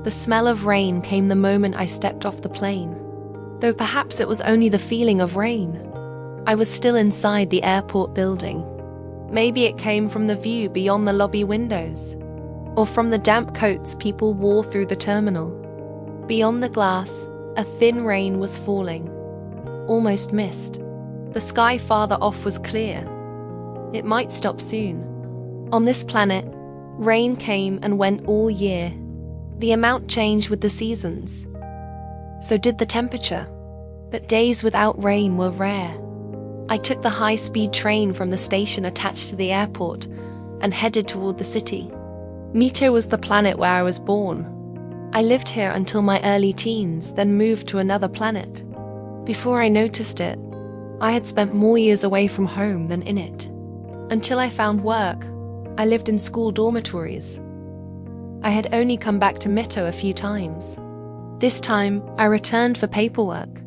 The smell of rain came the moment I stepped off the plane, though perhaps it was only the feeling of rain. I was still inside the airport building. Maybe it came from the view beyond the lobby windows, or from the damp coats people wore through the terminal. Beyond the glass, a thin rain was falling, almost mist. The sky farther off was clear. It might stop soon. On this planet, rain came and went all year. The amount changed with the seasons. So did the temperature. But days without rain were rare. I took the high-speed train from the station attached to the airport and headed toward the city. Mito was the planet where I was born. I lived here until my early teens, then moved to another planet. Before I noticed it, I had spent more years away from home than in it. Until I found work, I lived in school dormitories. I had only come back to Mito a few times. This time, I returned for paperwork.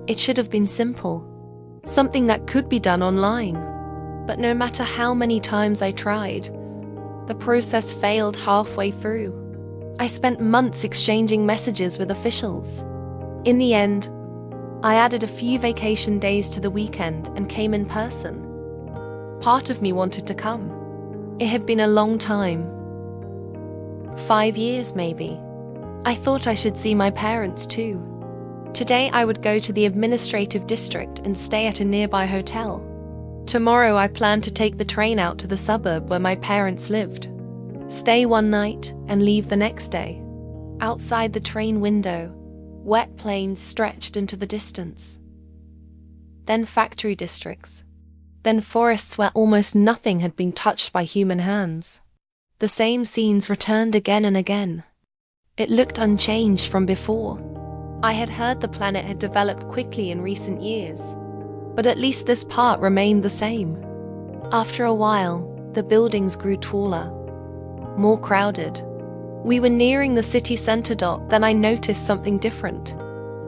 It should have been simple, something that could be done online. But no matter how many times I tried, the process failed halfway through. I spent months exchanging messages with officials. In the end, I added a few vacation days to the weekend and came in person. Part of me wanted to come. It had been a long time. 5 years, maybe. I thought I should see my parents too. Today I would go to the administrative district and stay at a nearby hotel. Tomorrow I planned to take the train out to the suburb where my parents lived. Stay one night and leave the next day. Outside the train window, wet plains stretched into the distance. Then factory districts. Then forests where almost nothing had been touched by human hands. The same scenes returned again and again. It looked unchanged from before. I had heard the planet had developed quickly in recent years, but at least this part remained the same. After a while, the buildings grew taller, more crowded. We were nearing the city center dot, then I noticed something different.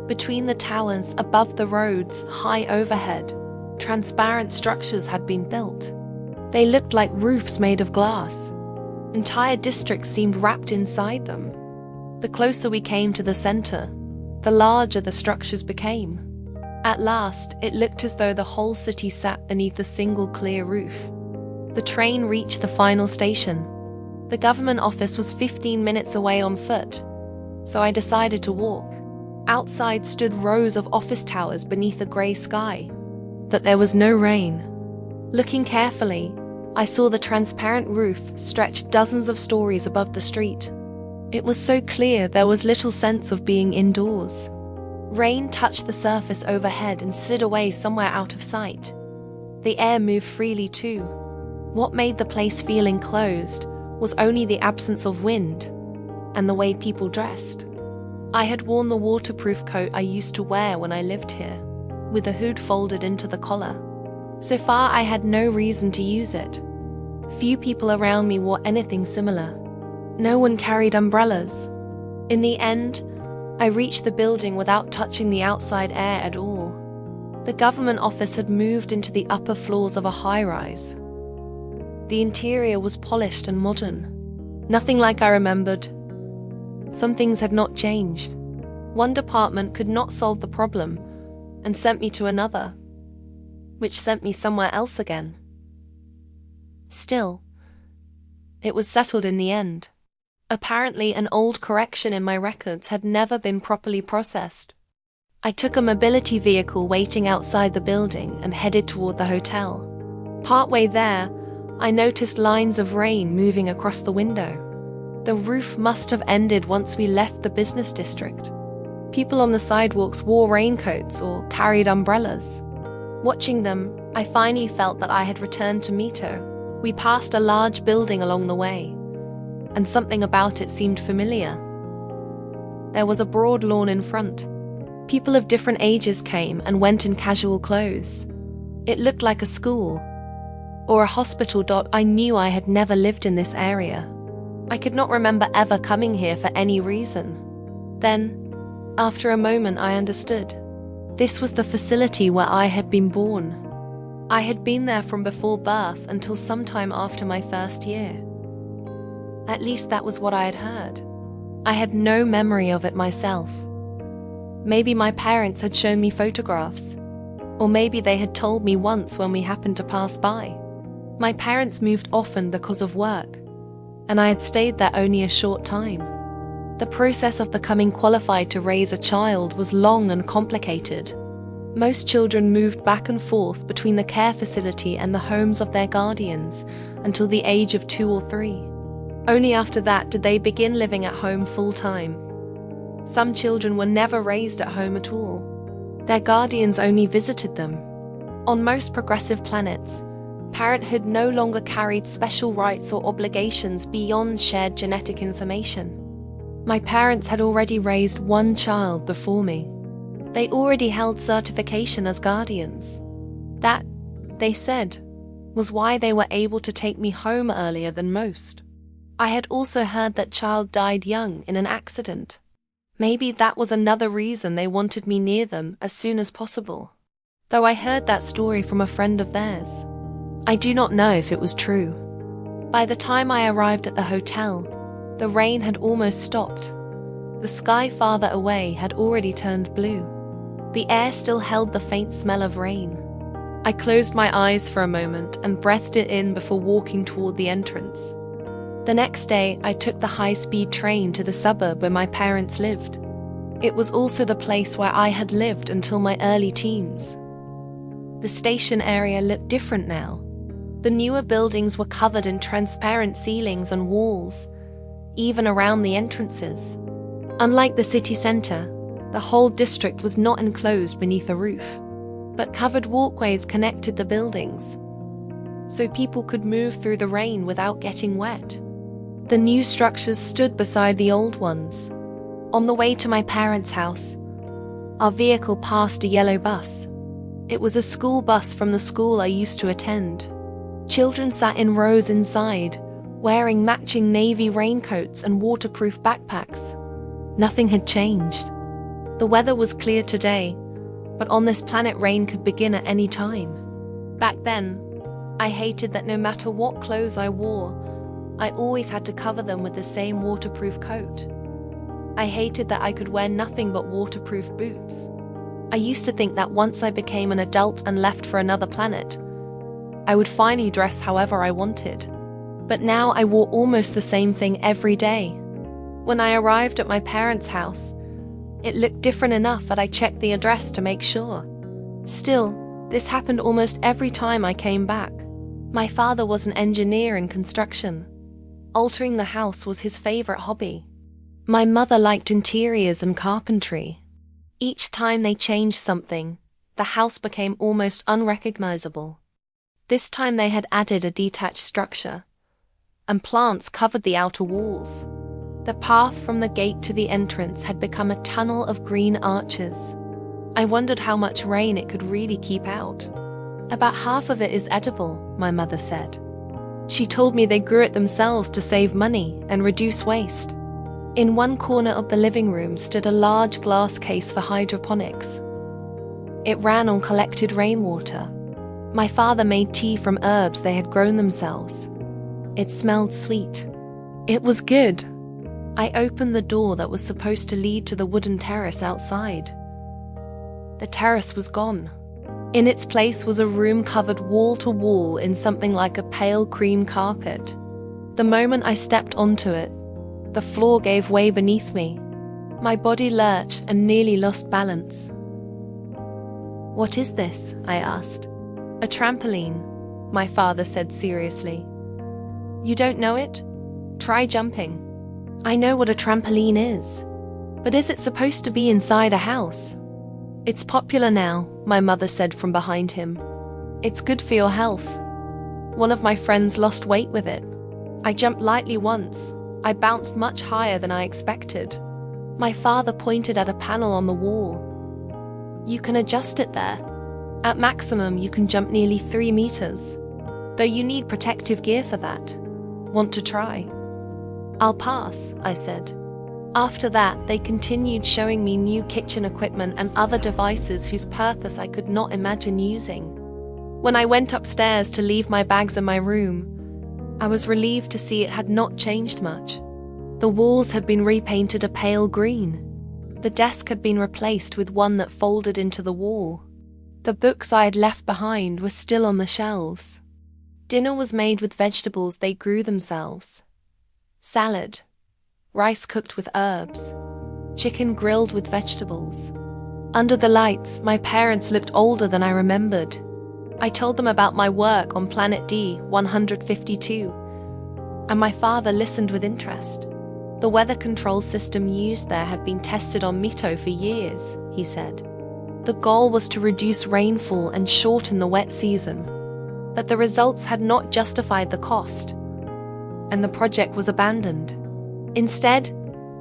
Between the towers, above the roads, high overhead, transparent structures had been built. They looked like roofs made of glass. Entire districts seemed wrapped inside them. The closer we came to the center, the larger the structures became. At last, it looked as though the whole city sat beneath a single clear roof. The train reached the final station. The government office was 15 minutes away on foot, so I decided to walk. Outside stood rows of office towers beneath a grey sky, but there was no rain. Looking carefully, I saw the transparent roof stretch dozens of stories above the street. It was so clear there was little sense of being indoors. Rain touched the surface overhead and slid away somewhere out of sight. The air moved freely too. What made the place feel enclosed was only the absence of wind and the way people dressed. I had worn the waterproof coat I used to wear when I lived here, with the hood folded into the collar. So far, I had no reason to use it. Few people around me wore anything similar. No one carried umbrellas. In the end, I reached the building without touching the outside air at all. The government office had moved into the upper floors of a high-rise. The interior was polished and modern. Nothing like I remembered. Some things had not changed. One department could not solve the problem and sent me to another, which sent me somewhere else again. Still, it was settled in the end. Apparently, an old correction in my records had never been properly processed. I took a mobility vehicle waiting outside the building and headed toward the hotel. Partway there, I noticed lines of rain moving across the window. The roof must have ended once we left the business district. People on the sidewalks wore raincoats or carried umbrellas. Watching them, I finally felt that I had returned to Mito. We passed a large building along the way, and something about it seemed familiar. There was a broad lawn in front. People of different ages came and went in casual clothes. It looked like a school or a hospital. I knew I had never lived in this area. I could not remember ever coming here for any reason. Then, after a moment, I understood. This was the facility where I had been born. I had been there from before birth until sometime after my first year. At least that was what I had heard. I had no memory of it myself. Maybe my parents had shown me photographs, or maybe they had told me once when we happened to pass by. My parents moved often because of work, and I had stayed there only a short time. The process of becoming qualified to raise a child was long and complicated. Most children moved back and forth between the care facility and the homes of their guardians until the age of 2 or 3. Only after that did they begin living at home full-time. Some children were never raised at home at all. Their guardians only visited them. On most progressive planets, parenthood no longer carried special rights or obligations beyond shared genetic information. My parents had already raised one child before me. They already held certification as guardians. That, they said, was why they were able to take me home earlier than most. I had also heard that child died young in an accident. Maybe that was another reason they wanted me near them as soon as possible. Though I heard that story from a friend of theirs, I do not know if it was true. By the time I arrived at the hotel, the rain had almost stopped. The sky farther away had already turned blue. The air still held the faint smell of rain. I closed my eyes for a moment and breathed it in before walking toward the entrance. The next day, I took the high-speed train to the suburb where my parents lived. It was also the place where I had lived until my early teens. The station area looked different now. The newer buildings were covered in transparent ceilings and walls, even around the entrances. Unlike the city center, the whole district was not enclosed beneath a roof, but covered walkways connected the buildings, so people could move through the rain without getting wet. The new structures stood beside the old ones. On the way to my parents' house, our vehicle passed a yellow bus. It was a school bus from the school I used to attend. Children sat in rows inside, wearing matching navy raincoats and waterproof backpacks. Nothing had changed. The weather was clear today, but on this planet rain could begin at any time. Back then, I hated that no matter what clothes I wore, I always had to cover them with the same waterproof coat. I hated that I could wear nothing but waterproof boots. I used to think that once I became an adult and left for another planet, I would finally dress however I wanted. But now I wore almost the same thing every day. When I arrived at my parents' house, it looked different enough that I checked the address to make sure. Still, this happened almost every time I came back. My father was an engineer in construction. Altering the house was his favorite hobby. My mother liked interiors and carpentry. Each time they changed something, the house became almost unrecognizable. This time they had added a detached structure, and plants covered the outer walls. The path from the gate to the entrance had become a tunnel of green arches. I wondered how much rain it could really keep out. About half of it is edible, my mother said. She told me they grew it themselves to save money and reduce waste. In one corner of the living room stood a large glass case for hydroponics. It ran on collected rainwater. My father made tea from herbs they had grown themselves. It smelled sweet. It was good. I opened the door that was supposed to lead to the wooden terrace outside. The terrace was gone. In its place was a room covered wall to wall in something like a pale cream carpet. The moment I stepped onto it, the floor gave way beneath me. My body lurched and nearly lost balance. "What is this?" I asked. "A trampoline," my father said seriously. "You don't know it? Try jumping." I know what a trampoline is. But is it supposed to be inside a house? "It's popular now," my mother said from behind him. "It's good for your health. One of my friends lost weight with it. I jumped lightly once. I bounced much higher than I expected." My father pointed at a panel on the wall. "You can adjust it there. At maximum, you can jump nearly 3 meters. Though you need protective gear for that. Want to try?" "I'll pass," I said. After that, they continued showing me new kitchen equipment and other devices whose purpose I could not imagine using. When I went upstairs to leave my bags in my room, I was relieved to see it had not changed much. The walls had been repainted a pale green. The desk had been replaced with one that folded into the wall. The books I had left behind were still on the shelves. Dinner was made with vegetables they grew themselves. Salad, rice cooked with herbs, chicken grilled with vegetables. Under the lights, my parents looked older than I remembered. I told them about my work on Planet D-152, and my father listened with interest. The weather control system used there had been tested on Mito for years, he said. The goal was to reduce rainfall and shorten the wet season. But the results had not justified the cost, and the project was abandoned. Instead,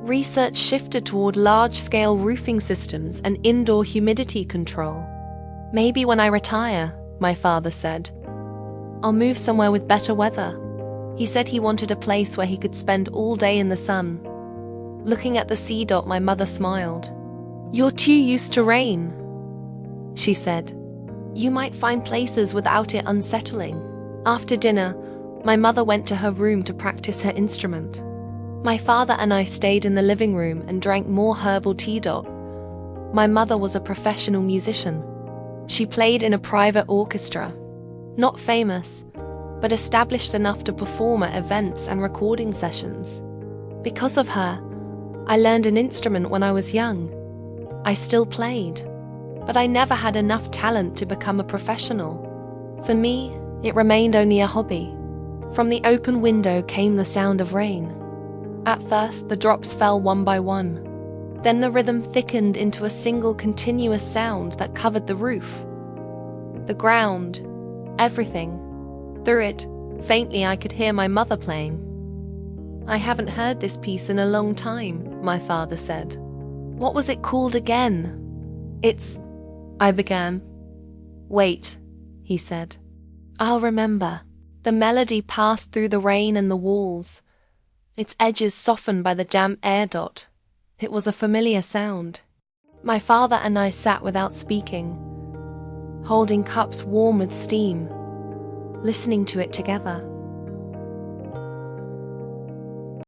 research shifted toward large-scale roofing systems and indoor humidity control. Maybe when I retire, my father said, I'll move somewhere with better weather. He said he wanted a place where he could spend all day in the sun. Looking at the sea dot, my mother smiled. You're too used to rain, she said. You might find places without it unsettling. After dinner, my mother went to her room to practice her instrument. My father and I stayed in the living room and drank more herbal tea. My mother was a professional musician. She played in a private orchestra. Not famous, but established enough to perform at events and recording sessions. Because of her, I learned an instrument when I was young. I still played, but I never had enough talent to become a professional. For me, it remained only a hobby. From the open window came the sound of rain. At first, the drops fell one by one. Then the rhythm thickened into a single continuous sound that covered the roof, the ground, everything. Through it, faintly, I could hear my mother playing. I haven't heard this piece in a long time, my father said. What was it called again? I began. Wait, he said. I'll remember. The melody passed through the rain and the walls, its edges softened by the damp air. It was a familiar sound. My father and I sat without speaking, holding cups warm with steam, listening to it together.